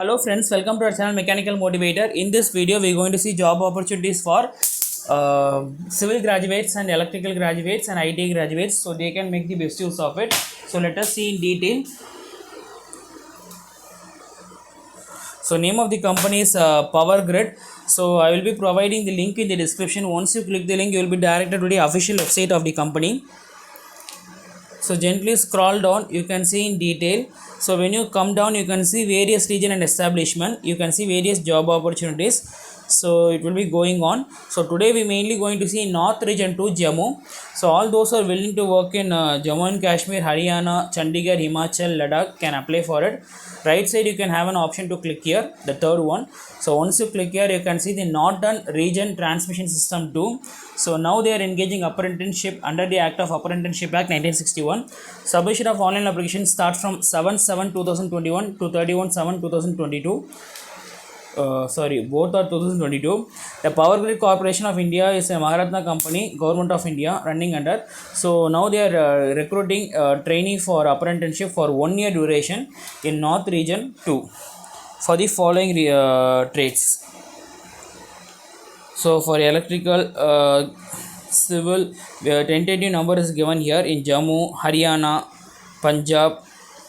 Hello friends, welcome to our channel Mechanical Motivator. In this video, we are going to see job opportunities for civil graduates and electrical graduates and ITI graduates, so they can make the best use of it. So let us see in detail. So name of the company is Power Grid. So I will be providing the link in the description. Once you click the link, you will be directed to the official website of the company. So gently scroll down, you can see in detail. So when you come down, you can see various region and establishment, you can see various job opportunities. So it will be going on. So today we mainly going to see North region to Jammu. So all those who are willing to work in Jammu and Kashmir, Haryana, Chandigarh, Himachal, Ladakh can apply for it. Right side you can have an option to click here, the third one. So once you click here, you can see the Northern region transmission system 2. So now they are engaging apprenticeship under the Act of Apprenticeship Act 1961. Submission of online application starts from 7/7/2021 to 31/7/2022. Both are 2022. The Power Grid Corporation of India is a Maharatna company, Government of India running under. So now they are recruiting trainee for apprenticeship for 1 year duration in North region 2 for the following trades. So for electrical, civil, tentative number is given here in Jammu, Haryana, Punjab,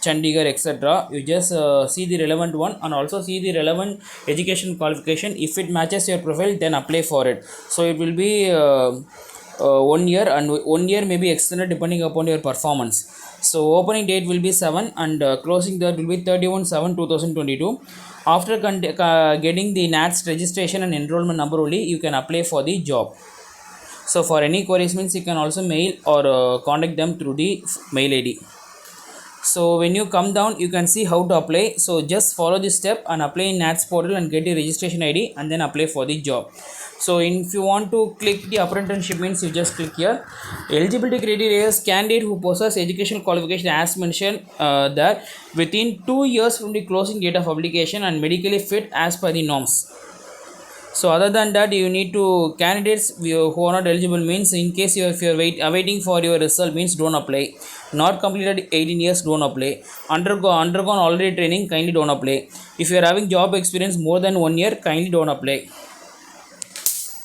Chandigarh, etc. You just see the relevant one and also see the relevant education qualification. If it matches your profile, then apply for it. So it will be 1 year, and 1 year may be extended depending upon your performance. So opening date will be 7 and closing date will be 31/7/2022. After getting the NATS registration and enrollment number only, you can apply for the job. So for any queries means you can also mail or contact them through the mail ID. So when you come down, you can see how to apply. So just follow this step and apply in NATS portal and get the registration ID and then apply for the job. So if you want to click the apprenticeship means you just click here. Eligibility criteria is candidate who possess educational qualification as mentioned that within 2 years from the closing date of application and medically fit as per the norms. So other than that, you need to candidates who are not eligible means in case if you are awaiting for your result means don't apply. Not completed 18 years, don't apply. Undergone already training, kindly don't apply. If you are having job experience more than 1 year, kindly don't apply.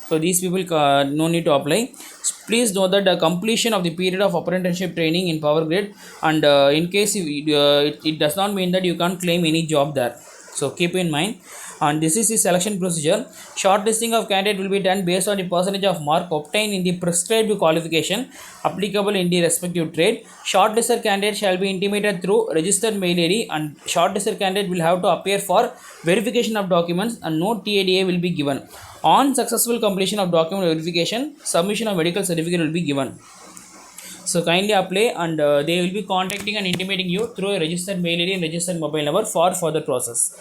So these people no need to apply. Please know that the completion of the period of apprenticeship training in Power Grid, and in case it does not mean that you can't claim any job there. So keep in mind. And this is the selection procedure. Shortlisting of candidate will be done based on the percentage of mark obtained in the prescribed qualification applicable in the respective trade. Shortlisted candidate shall be intimated through registered mail ID, and shortlisted candidate will have to appear for verification of documents and no TADA will be given. On successful completion of document verification, submission of medical certificate will be given. So kindly apply, and they will be contacting and intimating you through a registered mail ID and registered mobile number for further process.